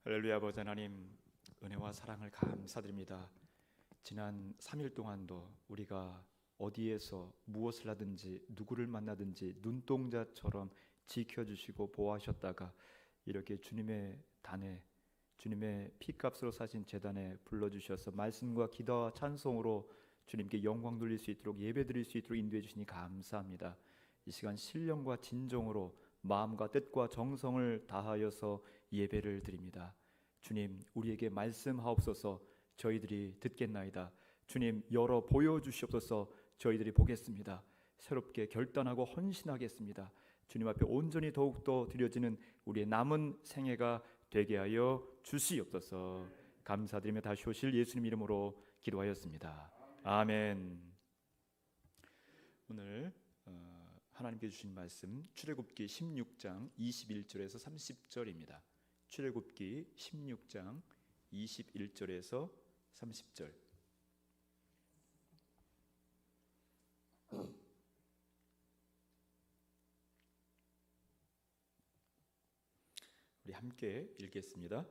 할렐루야. 아버지 하나님, 은혜와 사랑을 감사드립니다. 지난 3일 동안도 우리가 어디에서 무엇을 하든지 누구를 만나든지 눈동자처럼 지켜주시고 보호하셨다가 이렇게 주님의 단에, 주님의 피값으로 사신 제단에 불러주셔서 말씀과 기도와 찬송으로 주님께 영광 돌릴 수 있도록 예배드릴 수 있도록 인도해 주시니 감사합니다. 이 시간 신령과 진정으로 마음과 뜻과 정성을 다하여서 예배를 드립니다. 주님, 우리에게 말씀하옵소서. 저희들이 듣겠나이다. 주님, 열어 보여주시옵소서. 저희들이 보겠습니다. 새롭게 결단하고 헌신하겠습니다. 주님 앞에 온전히 더욱더 드려지는 우리의 남은 생애가 되게 하여 주시옵소서. 감사드리며 다시 오실 예수님 이름으로 기도하였습니다. 아멘. 오늘 하나님께 주신 말씀 출애굽기 16장 21절에서 30절입니다. 출애굽기 16장 21절에서 30절. 우리 함께 읽겠습니다.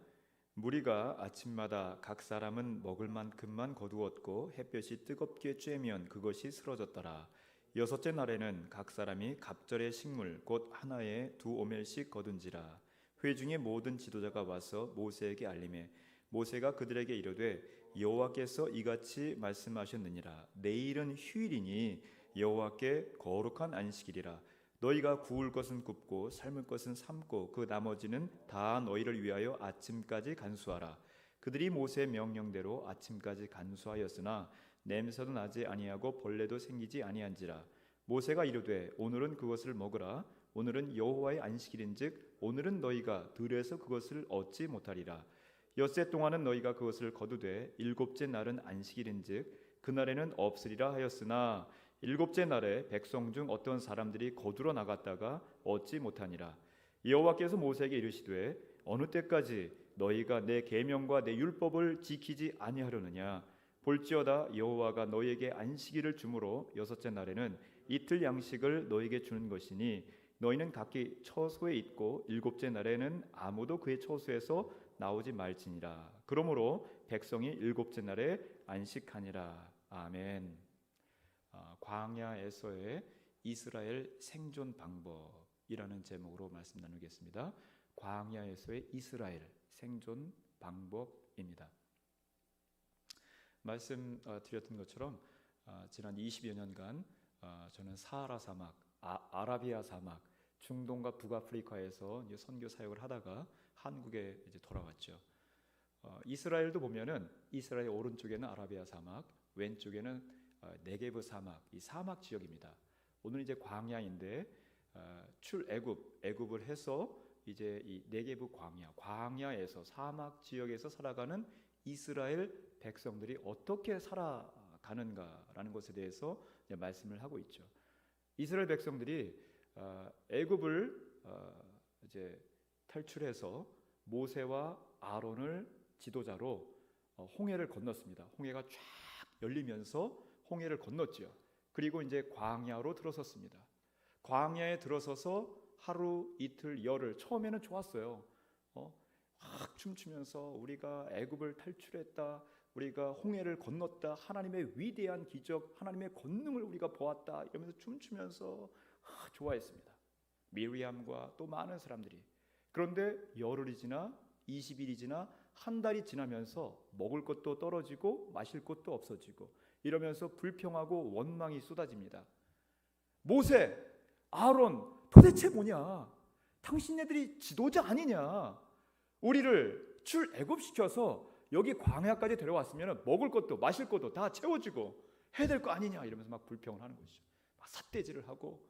무리가 아침마다 각 사람은 먹을 만큼만 거두었고 햇볕이 뜨겁게 쬐면 그것이 쓰러졌더라. 여섯째 날에는 각 사람이 갑절의 식물 곧 하나에 2오멜씩 거둔지라. 회중의 모든 지도자가 와서 모세에게 알리매 모세가 그들에게 이르되 여호와께서 이같이 말씀하셨느니라. 내일은 휴일이니 여호와께 거룩한 안식일이라. 너희가 구울 것은 굽고 삶을 것은 삶고 그 나머지는 다 너희를 위하여 아침까지 간수하라. 그들이 모세의 명령대로 아침까지 간수하였으나 냄새도 나지 아니하고 벌레도 생기지 아니한지라. 모세가 이르되 오늘은 그것을 먹으라. 오늘은 여호와의 안식일인즉 오늘은 너희가 들에서 그것을 얻지 못하리라. 엿새 동안은 너희가 그것을 거두되 일곱째 날은 안식일인즉 그날에는 없으리라 하였으나 일곱째 날에 백성 중 어떤 사람들이 거두러 나갔다가 얻지 못하니라. 여호와께서 모세에게 이르시되 어느 때까지 너희가 내 계명과 내 율법을 지키지 아니하려느냐. 볼지어다 여호와가 너희에게 안식일을 주므로 여섯째 날에는 이틀 양식을 너희에게 주는 것이니 너희는 각기 처소에 있고 일곱째 날에는 아무도 그의 처소에서 나오지 말지니라. 그러므로 백성이 일곱째 날에 안식하니라. 아멘. 광야에서의 이스라엘 생존 방법이라는 제목으로 말씀 나누겠습니다. 광야에서의 이스라엘 생존 방법입니다. 말씀 드렸던 것처럼 지난 20여 년간 저는 사하라 사막, 아라비아 사막, 중동과 북아프리카에서 이제 선교 사역을 하다가 한국에 이제 돌아왔죠. 이스라엘도 보면은 이스라엘 오른쪽에는 아라비아 사막, 왼쪽에는 네게브 사막, 이 사막 지역입니다. 오늘 이제 광야인데 애굽을 해서 이제 이 네게브 광야에서 사막 지역에서 살아가는 이스라엘 백성들이 어떻게 살아가는가라는 것에 대해서 이제 말씀을 하고 있죠. 이스라엘 백성들이 애굽을 이제 탈출해서 모세와 아론을 지도자로 홍해를 건넜습니다. 홍해가 쫙 열리면서 홍해를 건넜지요. 그리고 이제 광야로 들어섰습니다. 광야에 들어서서 하루 이틀 열흘 처음에는 좋았어요. 막 춤추면서 우리가 애굽을 탈출했다, 우리가 홍해를 건넜다, 하나님의 위대한 기적, 하나님의 권능을 우리가 보았다 이러면서 춤추면서 좋아했습니다. 미리암과 또 많은 사람들이. 그런데 열흘이 지나 20일이 지나 한 달이 지나면서 먹을 것도 떨어지고 마실 것도 없어지고 이러면서 불평하고 원망이 쏟아집니다. 모세, 아론 도대체 뭐냐? 당신네들이 지도자 아니냐? 우리를 출애굽시켜서 여기 광야까지 데려왔으면 먹을 것도 마실 것도 다 채워주고 해야 될 거 아니냐? 이러면서 막 불평을 하는 것이죠. 막 삿대질을 하고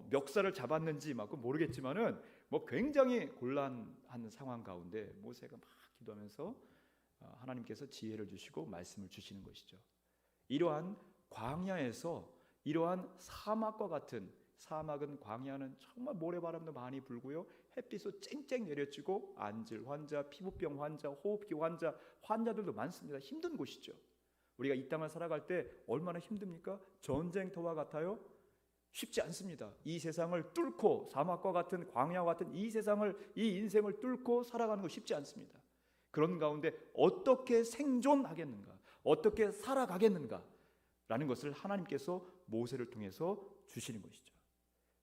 멱살을 잡았는지 막 모르겠지만은 뭐 굉장히 곤란한 상황 가운데 모세가 막 기도하면서 하나님께서 지혜를 주시고 말씀을 주시는 것이죠. 이러한 광야에서 이러한 사막과 같은, 사막은 광야는 정말 모래바람도 많이 불고요, 햇빛도 쨍쨍 내려지고 안질 환자, 피부병 환자, 호흡기 환자들도 많습니다. 힘든 곳이죠. 우리가 이 땅을 살아갈 때 얼마나 힘듭니까? 전쟁터와 같아요. 쉽지 않습니다. 이 세상을 뚫고 사막과 같은 광야와 같은 이 세상을, 이 인생을 뚫고 살아가는 거 쉽지 않습니다. 그런 가운데 어떻게 생존하겠는가, 어떻게 살아가겠는가 라는 것을 하나님께서 모세를 통해서 주시는 것이죠.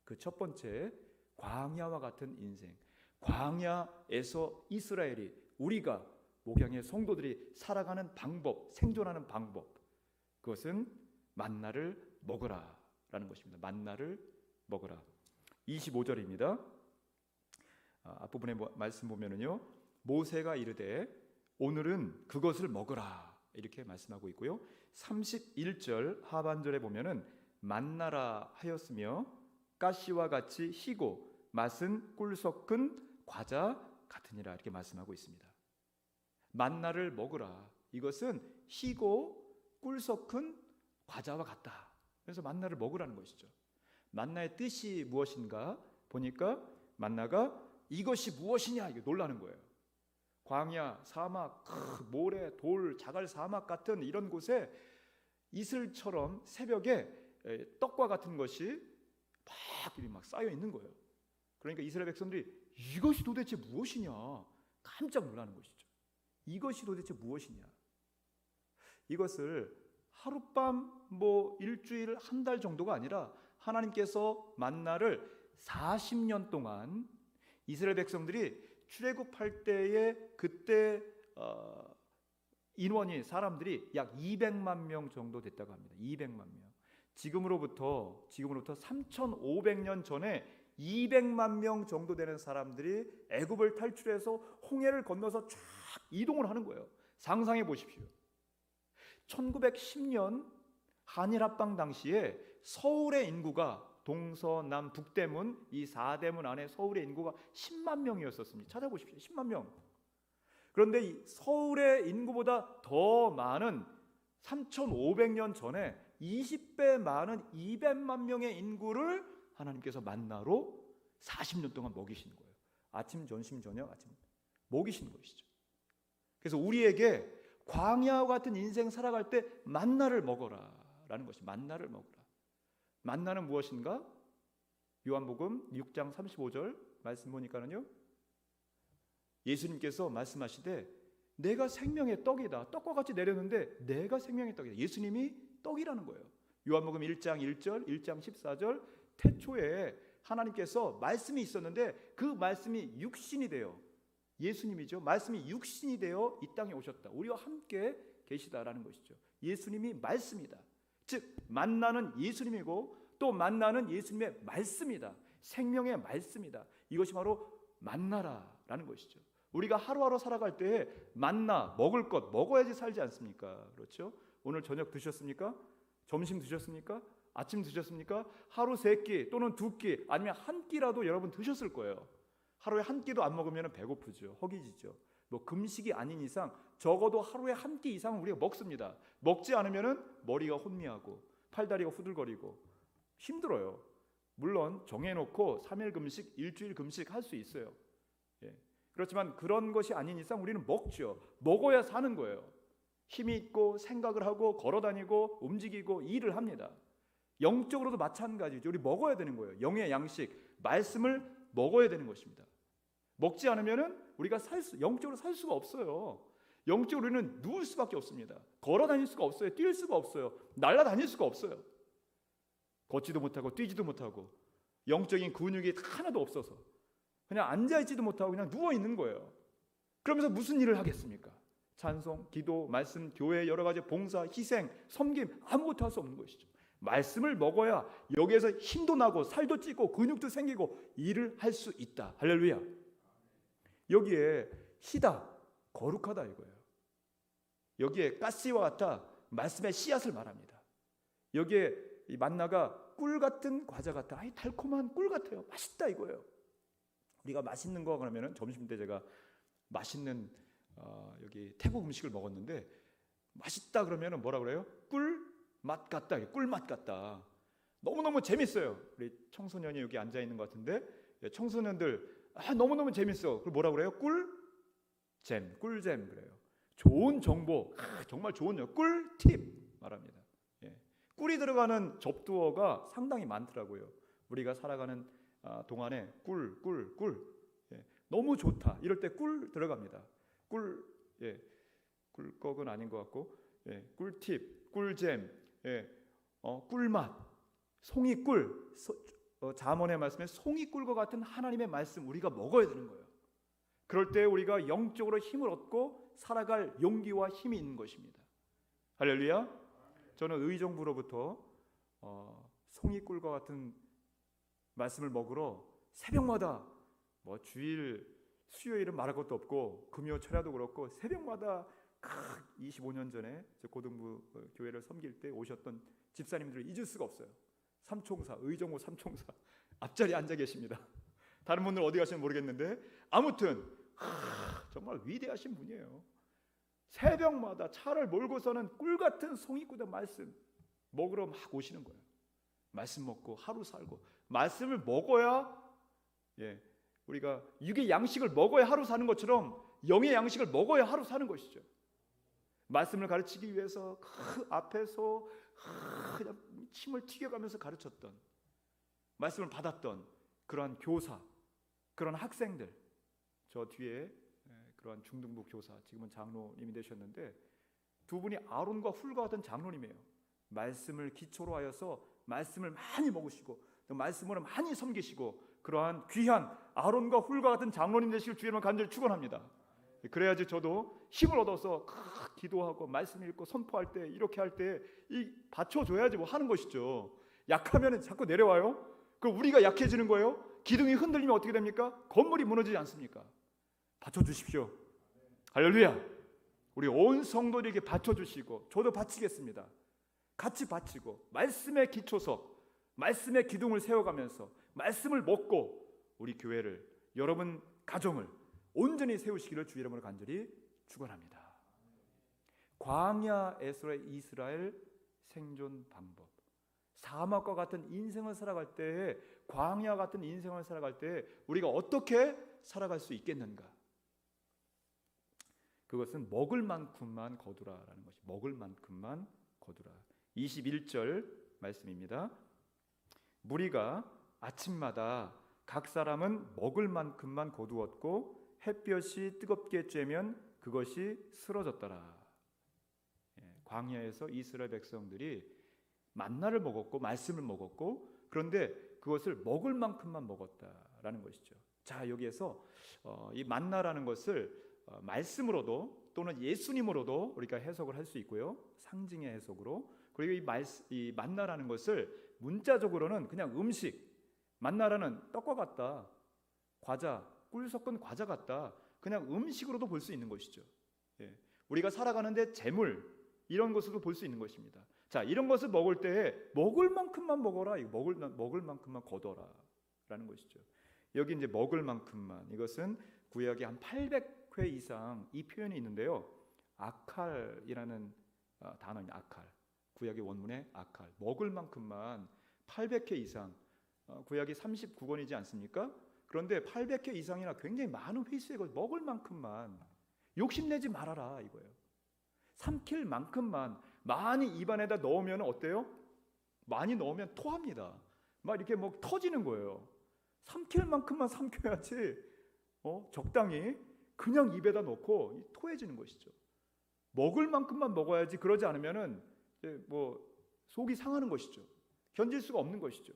그 첫 번째, 광야와 같은 인생, 광야에서 이스라엘이, 우리가 목양의 성도들이 살아가는 방법, 생존하는 방법, 그것은 만나를 먹으라 라는 것입니다. 만나를 먹으라. 25절입니다. 앞부분의 말씀 보면은요, 모세가 이르되 오늘은 그것을 먹으라 이렇게 말씀하고 있고요. 31절 하반절에 보면은 만나라 하였으며 가시와 같이 희고 맛은 꿀 섞은 과자 같으니라 이렇게 말씀하고 있습니다. 만나를 먹으라, 이것은 희고 꿀 섞은 과자와 같다. 그래서 만나를 먹으라는 것이죠. 만나의 뜻이 무엇인가 보니까 만나가 이것이 무엇이냐 이게 놀라는 거예요. 광야, 사막, 모래, 돌, 자갈 사막 같은 이런 곳에 이슬처럼 새벽에 떡과 같은 것이 막 쌓여 있는 거예요. 그러니까 이스라엘 백성들이 이것이 도대체 무엇이냐 깜짝 놀라는 것이죠. 이것이 도대체 무엇이냐. 이것을 하룻밤 일주일 한 달 정도가 아니라 하나님께서 만나를 40년 동안 이스라엘 백성들이 출애굽할 때에 그때 인원이 사람들이 약 200만 명 정도 됐다고 합니다. 200만 명. 지금으로부터 3,500년 전에 200만 명 정도 되는 사람들이 애굽을 탈출해서 홍해를 건너서 쫙 이동을 하는 거예요. 상상해 보십시오. 1910년 한일 합방 당시에 서울의 인구가 동서남 북대문 이 4대문 안에 서울의 인구가 10만 명이었었습니다. 찾아보십시오. 10만 명. 그런데 이 서울의 인구보다 더 많은 3,500년 전에 20배 많은 200만 명의 인구를 하나님께서 만나로 40년 동안 먹이신 거예요. 아침, 점심, 저녁, 아침 먹이신 것이죠. 그래서 우리에게 광야와 같은 인생 살아갈 때 만나를 먹어라 라는 것이, 만나를 먹어라. 만나는 무엇인가? 요한복음 6장 35절 말씀 보니까는요, 예수님께서 말씀하시되 내가 생명의 떡이다. 떡과 같이 내렸는데 내가 생명의 떡이다. 예수님이 떡이라는 거예요. 요한복음 1장 1절, 1장 14절, 태초에 하나님께서 말씀이 있었는데 그 말씀이 육신이 되어, 예수님이죠. 말씀이 육신이 되어 이 땅에 오셨다. 우리와 함께 계시다라는 것이죠. 예수님이 말씀이다. 즉 만나는 예수님이고 또 만나는 예수님의 말씀이다. 생명의 말씀이다. 이것이 바로 만나라라는 것이죠. 우리가 하루하루 살아갈 때에 만나, 먹을 것 먹어야지 살지 않습니까? 그렇죠? 오늘 저녁 드셨습니까? 점심 드셨습니까? 아침 드셨습니까? 하루 3끼 또는 2끼 아니면 한 끼라도 여러분 드셨을 거예요. 하루에 한 끼도 안 먹으면 배고프죠. 허기지죠. 금식이 아닌 이상 적어도 하루에 한 끼 이상은 우리가 먹습니다. 먹지 않으면 머리가 혼미하고 팔다리가 후들거리고 힘들어요. 물론 정해놓고 3일 금식, 일주일 금식 할 수 있어요. 그렇지만 그런 것이 아닌 이상 우리는 먹죠. 먹어야 사는 거예요. 힘이 있고 생각을 하고 걸어다니고 움직이고 일을 합니다. 영적으로도 마찬가지죠. 우리 먹어야 되는 거예요. 영의 양식, 말씀을 먹어야 되는 것입니다. 먹지 않으면 우리가 영적으로 살 수가 없어요. 영적으로 우리는 누울 수밖에 없습니다. 걸어다닐 수가 없어요. 뛸 수가 없어요. 날아다닐 수가 없어요. 걷지도 못하고 뛰지도 못하고 영적인 근육이 하나도 없어서 그냥 앉아있지도 못하고 그냥 누워있는 거예요. 그러면서 무슨 일을 하겠습니까? 찬송, 기도, 말씀, 교회 여러 가지 봉사, 희생, 섬김 아무것도 할 수 없는 것이죠. 말씀을 먹어야 여기에서 힘도 나고 살도 찌고 근육도 생기고 일을 할 수 있다. 할렐루야. 여기에 희다, 거룩하다 이거예요. 여기에 가시와 같다, 말씀의 씨앗을 말합니다. 여기에 이 만나가 꿀 같은 과자 같다. 달콤한 꿀 같아요. 맛있다 이거예요. 우리가 맛있는 거 그러면은 점심 때 제가 맛있는 여기 태국 음식을 먹었는데 맛있다 그러면은 뭐라 그래요? 꿀 맛 같다. 꿀 맛 같다. 너무너무 재밌어요. 우리 청소년이 여기 앉아 있는 것 같은데 청소년들 너무너무 재밌어. 그걸 뭐라 그래요? 꿀잼, 꿀잼 그래요. 좋은 정보, 정말 좋은 꿀팁 말합니다. 꿀이 들어가는 접두어가 상당히 많더라고요. 우리가 살아가는 동안에 꿀, 예, 너무 좋다 이럴 때 꿀 들어갑니다. 꿀, 예, 꿀꺽은 아닌 것 같고, 예, 꿀팁, 꿀잼, 예, 꿀맛, 송이꿀, 잠언의 말씀에 송이꿀과 같은 하나님의 말씀 우리가 먹어야 되는 거예요. 그럴 때 우리가 영적으로 힘을 얻고 살아갈 용기와 힘이 있는 것입니다. 할렐루야. 저는 의정부로부터 송이꿀과 같은 말씀을 먹으러 새벽마다 주일 수요일은 말할 것도 없고 금요 철야도 그렇고 새벽마다 25년 전에 고등부 교회를 섬길 때 오셨던 집사님들을 잊을 수가 없어요. 삼총사, 의정부 삼총사 앞자리에 앉아 계십니다. 다른 분들 어디 가시는지 모르겠는데 아무튼 정말 위대하신 분이에요. 새벽마다 차를 몰고서는 꿀같은 송이꿀의 말씀 먹으러 막 오시는 거예요. 말씀 먹고 하루 살고, 말씀을 먹어야, 예, 우리가 육의 양식을 먹어야 하루 사는 것처럼 영의 양식을 먹어야 하루 사는 것이죠. 말씀을 가르치기 위해서 그 앞에서 그냥 침을 튀겨가면서 가르쳤던, 말씀을 받았던 그러한 교사, 그런 학생들, 저 뒤에 그러한 중등부 교사, 지금은 장로님이 되셨는데 두 분이 아론과 훌과 같은 장로님이에요. 말씀을 기초로 하여서 말씀을 많이 먹으시고 또 말씀으로 많이 섬기시고 그러한 귀한 아론과 훌과 같은 장로님 되시길 주님을 간절히 축원합니다. 그래야지 저도 힘을 얻어서 기도하고 말씀 읽고 선포할 때, 이렇게 할 때 이 받쳐줘야지 뭐 하는 것이죠. 약하면 자꾸 내려와요. 그럼 우리가 약해지는 거예요. 기둥이 흔들리면 어떻게 됩니까? 건물이 무너지지 않습니까? 받쳐주십시오. 할렐루야. 우리 온 성도들에게 받쳐주시고 저도 바치겠습니다. 같이 바치고 말씀의 기초석, 말씀의 기둥을 세워가면서 말씀을 먹고 우리 교회를, 여러분 가정을 온전히 세우시기를 주 이름으로 간절히 축원합니다. 광야에서의 이스라엘 생존 방법, 사막과 같은 인생을 살아갈 때, 광야 같은 인생을 살아갈 때 우리가 어떻게 살아갈 수 있겠는가? 그것은 먹을 만큼만 거두라라는 것이, 먹을 만큼만 거두라. 21절 말씀입니다. 무리가 아침마다 각 사람은 먹을 만큼만 거두었고 햇볕이 뜨겁게 쬐면 그것이 쓰러졌더라. 광야에서 이스라엘 백성들이 만나를 먹었고 말씀을 먹었고, 그런데 그것을 먹을 만큼만 먹었다라는 것이죠. 자, 여기에서 이 만나라는 것을 말씀으로도 또는 예수님으로도 우리가 해석을 할 수 있고요, 상징의 해석으로. 그리고 이 만나라는 것을 문자적으로는 그냥 음식, 만나라는 떡과 같다, 과자, 꿀 섞은 과자 같다, 그냥 음식으로도 볼 수 있는 것이죠. 예. 우리가 살아가는데 재물, 이런 것으로 볼 수 있는 것입니다. 자, 이런 것을 먹을 때 먹을 만큼만 먹어라, 먹을 만큼만 거둬라 라는 것이죠. 여기 이제 먹을 만큼만, 이것은 구약에 한 800회 이상 이 표현이 있는데요, 아칼이라는 단어입니다. 아칼, 구약의 원문에 아칼, 먹을 만큼만 800회 이상, 구약이 39권이지 않습니까? 그런데 800회 이상이나 굉장히 많은 횟수에 먹을 만큼만, 욕심내지 말아라 이거예요. 삼킬 만큼만 많이 입안에다 넣으면 어때요? 많이 넣으면 토합니다. 막 이렇게 뭐 터지는 거예요. 삼킬 만큼만 삼켜야지, 적당히 그냥 입에다 넣고 토해지는 것이죠. 먹을 만큼만 먹어야지. 그러지 않으면은 뭐 속이 상하는 것이죠. 견딜 수가 없는 것이죠.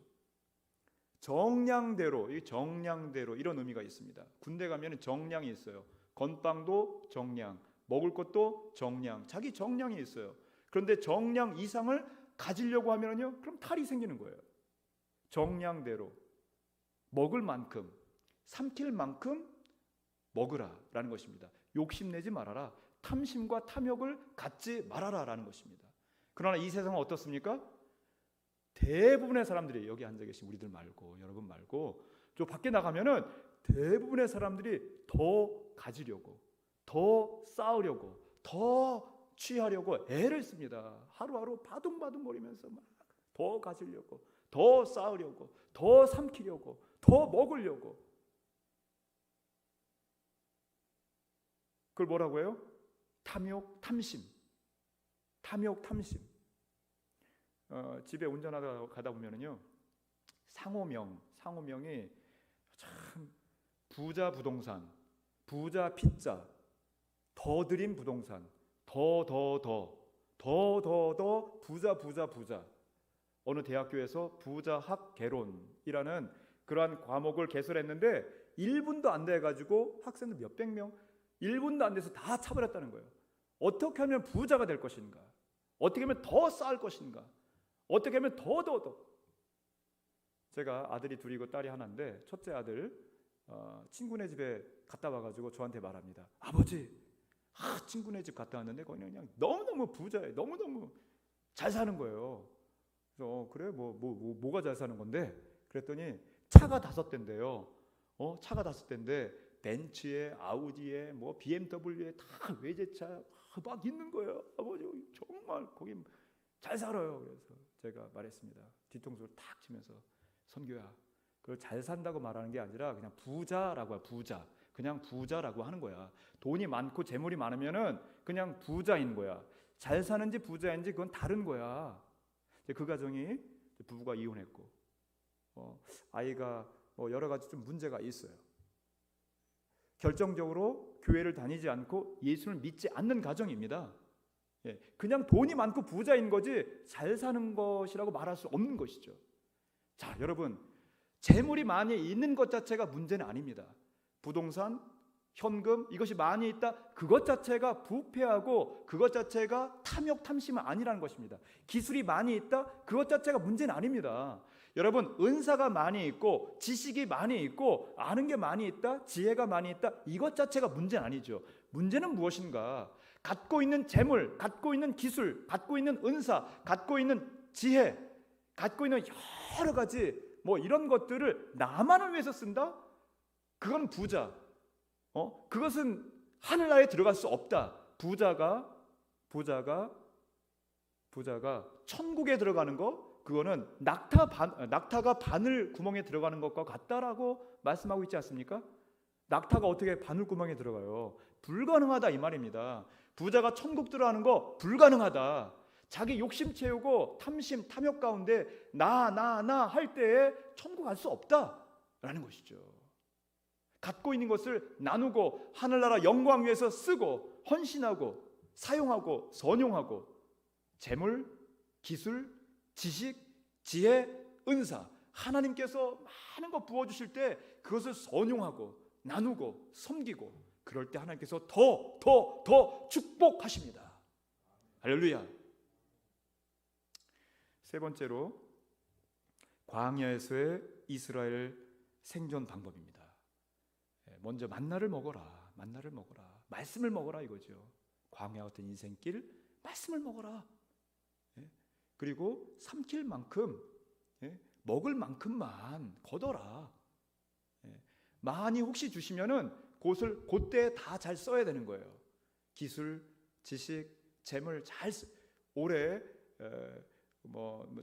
정량대로, 이 정량대로 이런 의미가 있습니다. 군대 가면 정량이 있어요. 건빵도 정량, 먹을 것도 정량, 자기 정량이 있어요. 그런데 정량 이상을 가지려고 하면요, 그럼 탈이 생기는 거예요. 정량대로 먹을 만큼, 삼킬 만큼 먹으라라는 것입니다. 욕심내지 말아라, 탐심과 탐욕을 갖지 말아라라는 것입니다. 그러나 이 세상은 어떻습니까? 대부분의 사람들이, 여기 앉아 계신 우리들 말고, 여러분 말고, 저 밖에 나가면은 대부분의 사람들이 더 가지려고, 더 쌓으려고, 더 취하려고 애를 씁니다. 하루하루 바둥바둥거리면서 막 더 가지려고, 더 쌓으려고, 더 삼키려고, 더 먹으려고. 그걸 뭐라고 해요? 탐욕, 탐심. 탐욕, 탐심. 집에 운전하다 가다 보면은요, 상호명이 참 부자 부동산, 부자 피자, 더 드림 부동산, 더 부자. 어느 대학교에서 부자학 개론이라는 그러한 과목을 개설했는데 1분도 안 돼 가지고 학생들 몇백 명, 1분도 안 돼서 다 차버렸다는 거예요. 어떻게 하면 부자가 될 것인가? 어떻게 하면 더 쌓을 것인가? 어떻게 하면 더. 제가 아들이 둘이고 딸이 하나인데 첫째 아들 친구네 집에 갔다 와가지고 저한테 말합니다. 아버지, 친구네 집 갔다 왔는데 거기는 그냥 너무너무 부자예요. 너무너무 잘 사는 거예요. 그래서 그래 뭐가 잘 사는 건데? 그랬더니 차가 5대인데요. 차가 5대인데 벤츠에 아우디에 뭐 BMW에 다 외제차 막 있는 거예요. 아버지 정말 거기 잘 살아요. 그래서 제가 말했습니다. 뒤통수를 탁 치면서, 선교야, 그걸 잘 산다고 말하는 게 아니라 그냥 부자라고 해. 부자, 그냥 부자라고 하는 거야. 돈이 많고 재물이 많으면은 그냥 부자인 거야. 잘 사는지 부자인지 그건 다른 거야. 그 가정이 부부가 이혼했고 아이가 여러 가지 좀 문제가 있어요. 결정적으로 교회를 다니지 않고 예수를 믿지 않는 가정입니다. 그냥 돈이 많고 부자인 거지 잘 사는 것이라고 말할 수 없는 것이죠. 자, 여러분, 재물이 많이 있는 것 자체가 문제는 아닙니다. 부동산, 현금, 이것이 많이 있다, 그것 자체가 부패하고 그것 자체가 탐욕, 탐심은 아니라는 것입니다. 기술이 많이 있다, 그것 자체가 문제는 아닙니다. 여러분, 은사가 많이 있고 지식이 많이 있고 아는 게 많이 있다, 지혜가 많이 있다, 이것 자체가 문제는 아니죠. 문제는 무엇인가? 갖고 있는 재물, 갖고 있는 기술, 갖고 있는 은사, 갖고 있는 지혜, 갖고 있는 여러 가지 이런 것들을 나만을 위해서 쓴다? 그건 부자. 그것은 하늘나라에 들어갈 수 없다. 부자가 천국에 들어가는 거, 그거는 낙타가 바늘 구멍에 들어가는 것과 같다라고 말씀하고 있지 않습니까? 낙타가 어떻게 바늘 구멍에 들어가요? 불가능하다 이 말입니다. 부자가 천국 들어가는 거 불가능하다. 자기 욕심 채우고 탐심, 탐욕 가운데 나 할 때에 천국 갈 수 없다라는 것이죠. 갖고 있는 것을 나누고 하늘나라 영광 위해서 쓰고 헌신하고 사용하고 선용하고 재물, 기술, 지식, 지혜, 은사, 하나님께서 많은 거 부어주실 때 그것을 선용하고 나누고 섬기고, 그럴 때 하나님께서 더 축복하십니다. 할렐루야. 세 번째로, 광야에서의 이스라엘 생존 방법입니다. 먼저 만나를 먹어라. 말씀을 먹어라 이거죠. 광야 같은 인생길, 말씀을 먹어라. 그리고 삼킬 만큼, 먹을 만큼만 거둬라. 많이 혹시 주시면은 그것을 그때 다 잘 써야 되는 거예요. 기술, 지식, 재물 올해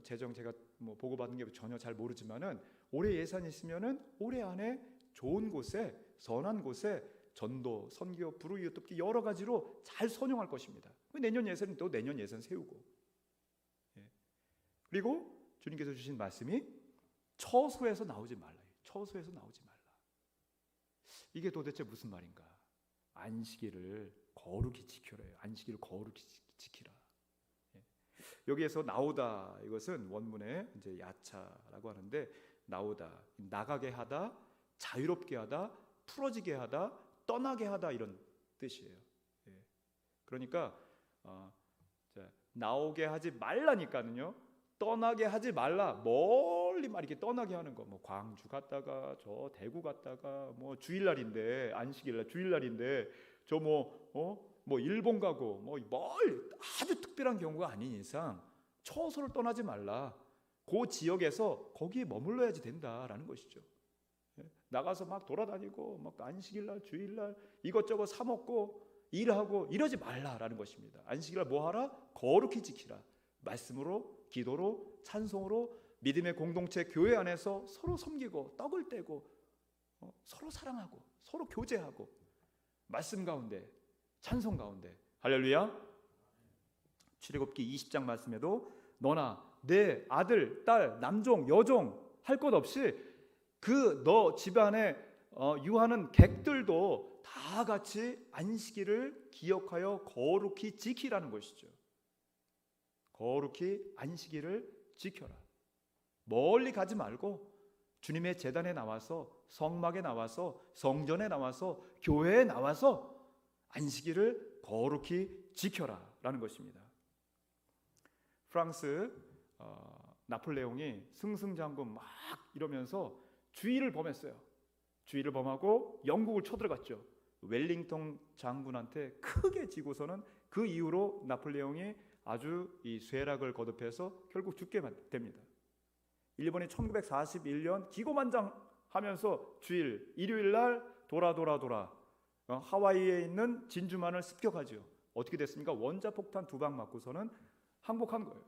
재정 제가 보고받은 게 전혀 잘 모르지만은 올해 예산이 있으면은 올해 안에 좋은 곳에, 선한 곳에 전도, 선교, 불우이웃 돕기 여러 가지로 잘 선용할 것입니다. 내년 예산은 또 내년 예산 세우고, 그리고 주님께서 주신 말씀이 처소에서 나오지 말라. 처소에서 나오지 말라. 이게 도대체 무슨 말인가? 안식일을 거룩히 지켜라요. 안식일을 거룩히 지키라. 여기에서 나오다, 이것은 원문에 이제 야차라고 하는데, 나오다, 나가게 하다, 자유롭게 하다, 풀어지게 하다, 떠나게 하다, 이런 뜻이에요. 그러니까 나오게 하지 말라니까는요, 떠나게 하지 말라. 멀리 막 이렇게 떠나게 하는 거. 광주 갔다가 저 대구 갔다가 주일날인데, 안식일날 주일날인데 저 일본 가고 아주 특별한 경우가 아닌 이상 처소를 떠나지 말라. 그 지역에서 거기에 머물러야지 된다라는 것이죠. 나가서 막 돌아다니고 안식일날 주일날 이것저것 사 먹고 일하고 이러지 말라라는 것입니다. 안식일날 뭐 하라? 거룩히 지키라. 말씀으로, 기도로, 찬송으로, 믿음의 공동체 교회 안에서 서로 섬기고 떡을 떼고 서로 사랑하고 서로 교제하고, 말씀 가운데, 찬송 가운데. 할렐루야. 출애굽기 20장 말씀에도 너나 내 아들, 딸, 남종, 여종 할 것 없이 그 너 집안에 유하는 객들도 다 같이 안식일을 기억하여 거룩히 지키라는 것이죠. 거룩히 안식일을 지켜라. 멀리 가지 말고 주님의 제단에 나와서, 성막에 나와서, 성전에 나와서, 교회에 나와서 안식일을 거룩히 지켜라 라는 것입니다. 프랑스 나폴레옹이 승승장구 막 이러면서 주의를 범했어요. 주의를 범하고 영국을 쳐들어갔죠. 웰링턴 장군한테 크게 지고서는 그 이후로 나폴레옹이 아주 이 쇠락을 거듭해서 결국 죽게 됩니다. 일본이 1941년 기고만장하면서 주일, 일요일 날 돌아 하와이에 있는 진주만을 습격하죠. 어떻게 됐습니까? 원자폭탄 2방 맞고서는 항복한 거예요.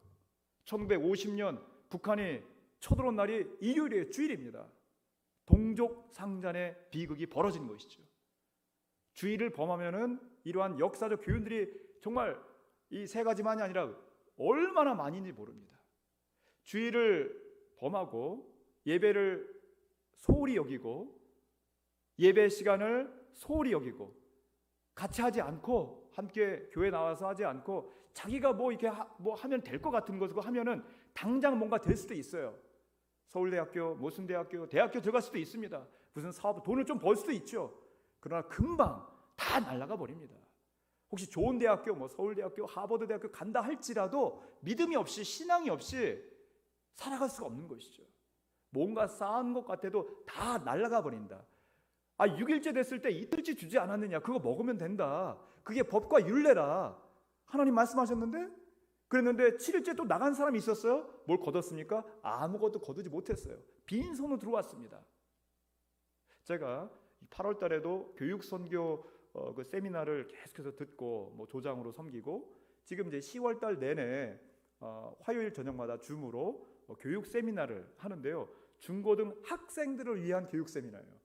1950년 북한이 쳐들어온 날이 일요일이에요. 주일입니다. 동족 상잔의 비극이 벌어진 것이죠. 주일을 범하면은 이러한 역사적 교훈들이 정말 이 세 가지만이 아니라 얼마나 많은지 모릅니다. 주일을 범하고 예배를 소홀히 여기고 예배 시간을 소홀히 여기고 같이 하지 않고 함께 교회 나와서 하지 않고 자기가 뭐 이렇게 뭐 하면 될 것 같은 것을 하면은 당장 뭔가 될 수도 있어요. 서울대학교, 무슨 대학교 들어갈 수도 있습니다. 무슨 사업, 돈을 좀 벌 수도 있죠. 그러나 금방 다 날아가 버립니다. 혹시 좋은 대학교, 뭐 서울대학교, 하버드대학교 간다 할지라도 믿음이 없이, 신앙이 없이 살아갈 수가 없는 것이죠. 뭔가 쌓은 것 같아도 다 날아가 버린다. 6일째 됐을 때 이틀째 주지 않았느냐, 그거 먹으면 된다, 그게 법과 율례라 하나님 말씀하셨는데, 그랬는데 7일째 또 나간 사람이 있었어요. 뭘 거뒀습니까? 아무것도 거두지 못했어요. 빈손으로 들어왔습니다. 제가 8월 달에도 교육 선교 그 세미나를 계속해서 듣고 뭐 조장으로 섬기고, 지금 이제 10월 달 내내 화요일 저녁마다 줌으로 교육 세미나를 하는데요. 중고등 학생들을 위한 교육 세미나예요.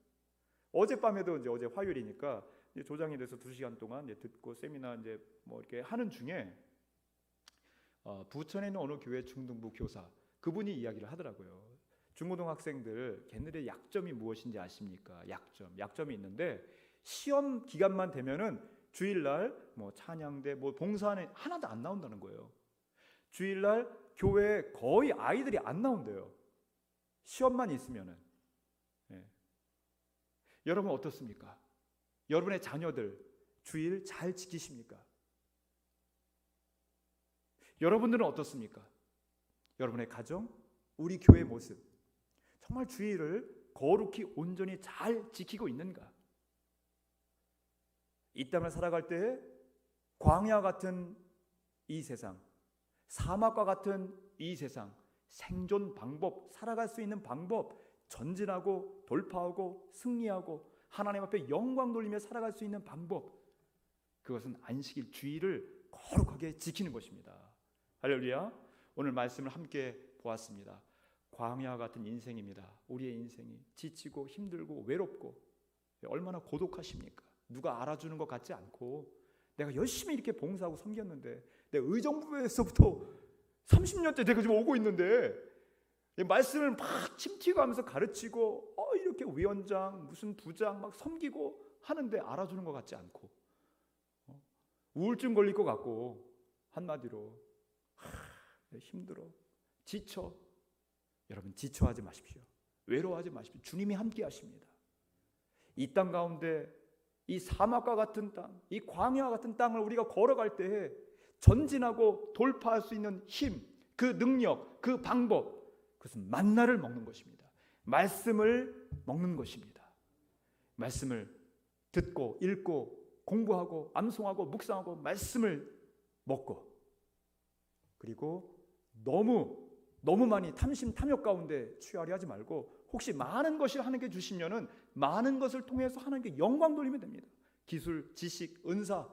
어젯밤에도 이제 어제 화요일이니까 이제 조장이 돼서 2시간 동안 이제 듣고 세미나 이제 뭐 이렇게 하는 중에 부천에 있는 어느 교회 중등부 교사, 그분이 이야기를 하더라고요. 중고등학생들 걔네들의 약점이 무엇인지 아십니까? 약점이 있는데 시험 기간만 되면은 주일날 뭐 찬양대, 뭐 봉사하는 하나도 안 나온다는 거예요. 주일날 교회에 거의 아이들이 안 나온대요. 시험만 있으면은. 여러분 어떻습니까? 여러분의 자녀들 주일 잘 지키십니까? 여러분들은 어떻습니까? 여러분의 가정, 우리 교회의 모습, 정말 주일을 거룩히 온전히 잘 지키고 있는가? 이 땅을 살아갈 때 광야 같은 이 세상, 사막과 같은 이 세상, 생존 방법, 살아갈 수 있는 방법, 전진하고 돌파하고 승리하고 하나님 앞에 영광 돌리며 살아갈 수 있는 방법, 그것은 안식일 주일을 거룩하게 지키는 것입니다. 할렐루야. 오늘 말씀을 함께 보았습니다. 광야 같은 인생입니다. 우리의 인생이 지치고 힘들고 외롭고 얼마나 고독하십니까? 누가 알아주는 것 같지 않고, 내가 열심히 이렇게 봉사하고 섬겼는데, 내 의정부에서부터 30년째 내가 지금 오고 있는데 말씀을 막 침튀고 하면서 가르치고 이렇게 위원장 무슨 부장 막 섬기고 하는데 알아주는 것 같지 않고, 우울증 걸릴 것 같고, 한마디로 힘들어, 지쳐. 여러분 지쳐하지 마십시오. 외로워하지 마십시오. 주님이 함께 하십니다. 이 땅 가운데 이 사막과 같은 땅, 이 광야와 같은 땅을 우리가 걸어갈 때에 전진하고 돌파할 수 있는 힘, 그 능력, 그 방법, 그것은 만나를 먹는 것입니다. 말씀을 먹는 것입니다. 말씀을 듣고 읽고 공부하고 암송하고 묵상하고 말씀을 먹고, 그리고 너무 많이 탐심 탐욕 가운데 취하려 하지 말고, 혹시 많은 것을 하나님께 주시면은 많은 것을 통해서 하나님께 영광 돌리면 됩니다. 기술, 지식, 은사,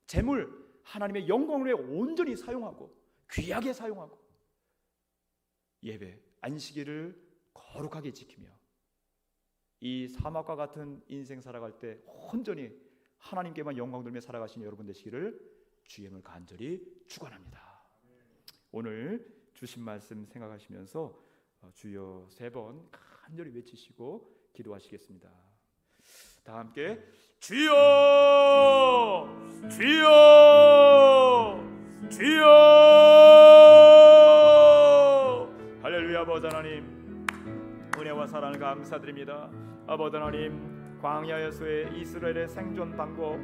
재물, 하나님의 영광을 위해 온전히 사용하고 귀하게 사용하고, 예배, 안식일을 거룩하게 지키며 이 사막과 같은 인생 살아갈 때 온전히 하나님께만 영광 돌리며 살아가시는 여러분 되시기를 주의 이름을 간절히 축원합니다. 오늘 주신 말씀 생각하시면서 주여 3번 간절히 외치시고 기도하시겠습니다. 다 함께 주여 주여 주여. 할렐루야. 아버지 하나님, 은혜와 사랑을 감사드립니다. 아버지 하나님, 광야에서의 이스라엘의 생존 방법,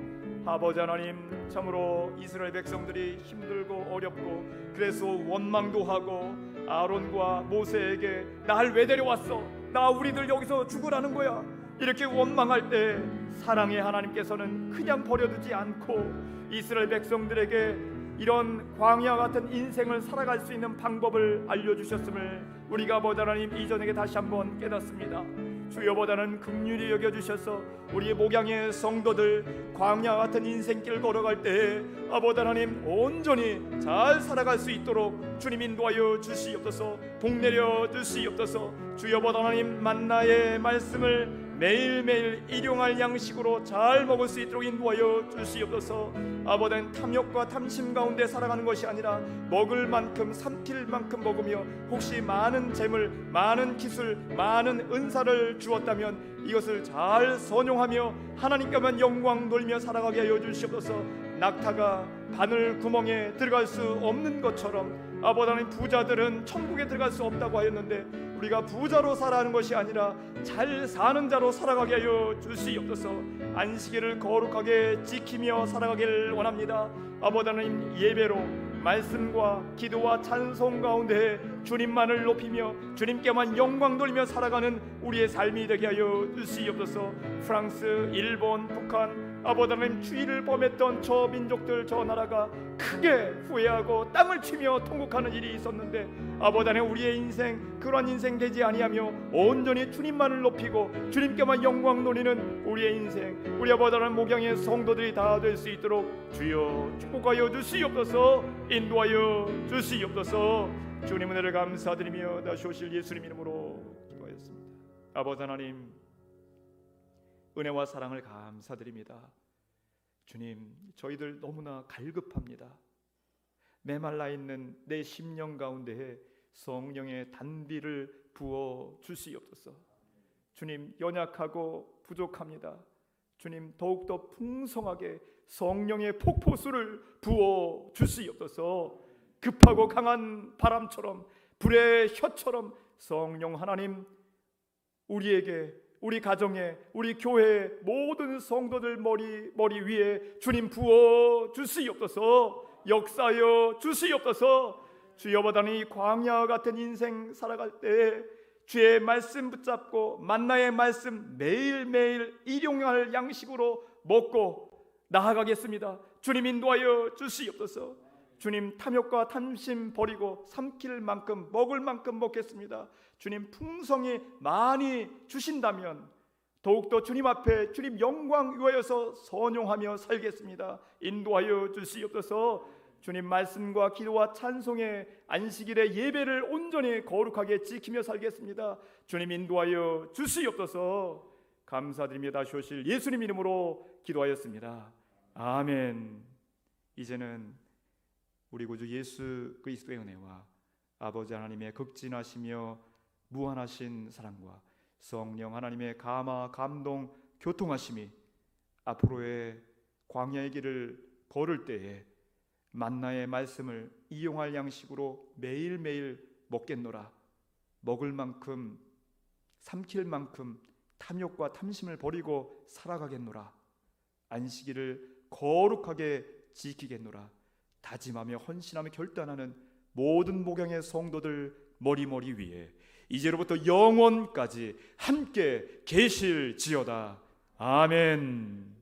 아버지 하나님, 참으로 이스라엘 백성들이 힘들고 어렵고 그래서 원망도 하고 아론과 모세에게 날 왜 데려왔어? 나 우리들 여기서 죽으라는 거야. 이렇게 원망할 때 사랑의 하나님께서는 그냥 버려두지 않고 이스라엘 백성들에게 이런 광야 같은 인생을 살아갈 수 있는 방법을 알려주셨음을 우리가 아버지 하나님 이전에게 다시 한번 깨닫습니다. 주여보다는 긍휼히 여겨주셔서 우리의 목양의 성도들 광야 같은 인생길 걸어갈 때 아버지 하나님 온전히 잘 살아갈 수 있도록 주님 인도하여 주시옵소서. 복내려 주시옵소서. 주여보다 하나님 만나의 말씀을 매일매일 일용할 양식으로 잘 먹을 수 있도록 인도하여 주시옵소서. 아버지는 탐욕과 탐심 가운데 살아가는 것이 아니라 먹을 만큼 삼킬 만큼 먹으며 혹시 많은 재물, 많은 기술, 많은 은사를 주었다면 이것을 잘 선용하며 하나님께만 영광 돌며 살아가게 하여 주시옵소서. 낙타가 바늘 구멍에 들어갈 수 없는 것처럼 아버지 하나님 부자들은 천국에 들어갈 수 없다고 하였는데 우리가 부자로 살아가는 것이 아니라 잘 사는 자로 살아가게 하여 주시옵소서. 안식일을 거룩하게 지키며 살아가길 원합니다. 아버지 하나님, 예배로 말씀과 기도와 찬송 가운데 주님만을 높이며 주님께만 영광 돌리며 살아가는 우리의 삶이 되게 하여 주시옵소서. 프랑스, 일본, 북한 아버지 하나님 주의를 범했던 저 민족들, 저 나라가 크게 후회하고 땅을 치며 통곡하는 일이 있었는데 아버지 하나님 우리의 인생 그러한 인생 되지 아니하며 온전히 주님만을 높이고 주님께만 영광 돌리는 우리의 인생, 우리 아버지 하나님 목양의 성도들이 다 될 수 있도록 주여 축복하여 주시옵소서. 인도하여 주시옵소서. 주님 은혜를 감사드리며 다시 오실 예수님 이름으로 기도하였습니다. 아버지 하나님, 은혜와 사랑을 감사드립니다. 주님, 저희들 너무나 갈급합니다. 메말라 있는 내 심령 가운데에 성령의 단비를 부어 주시옵소서. 주님, 연약하고 부족합니다. 주님, 더욱더 풍성하게 성령의 폭포수를 부어 주시옵소서. 급하고 강한 바람처럼 불의 혀처럼 성령 하나님 우리에게, 우리 가정에, 우리 교회 모든 성도들 머리 위에 주님 부어 주시옵소서. 역사하여 주시옵소서. 주여보다는 이 광야 같은 인생 살아갈 때 주의 말씀 붙잡고 만나의 말씀 매일매일 일용할 양식으로 먹고 나아가겠습니다. 주님 인도하여 주시옵소서. 주님, 탐욕과 탐심 버리고 삼킬 만큼 먹을 만큼 먹겠습니다. 주님, 풍성히 많이 주신다면 더욱더 주님 앞에 주님 영광 위하여서 선용하며 살겠습니다. 인도하여 주시옵소서. 주님 말씀과 기도와 찬송의 안식일의 예배를 온전히 거룩하게 지키며 살겠습니다. 주님 인도하여 주시옵소서. 감사드리며 다시 오실 예수님 이름으로 기도하였습니다. 아멘. 이제는 우리 구주 예수 그리스도의 은혜와 아버지 하나님의 극진하시며 무한하신 사랑과 성령 하나님의 감화 감동 교통하심이 앞으로의 광야의 길을 걸을 때에 만나의 말씀을 이용할 양식으로 매일매일 먹겠노라. 먹을 만큼 삼킬 만큼 탐욕과 탐심을 버리고 살아가겠노라. 안식일을 거룩하게 지키겠노라. 다짐하며 헌신하며 결단하는 모든 목양의 성도들 머리 위에 이제로부터 영원까지 함께 계실지어다. 아멘.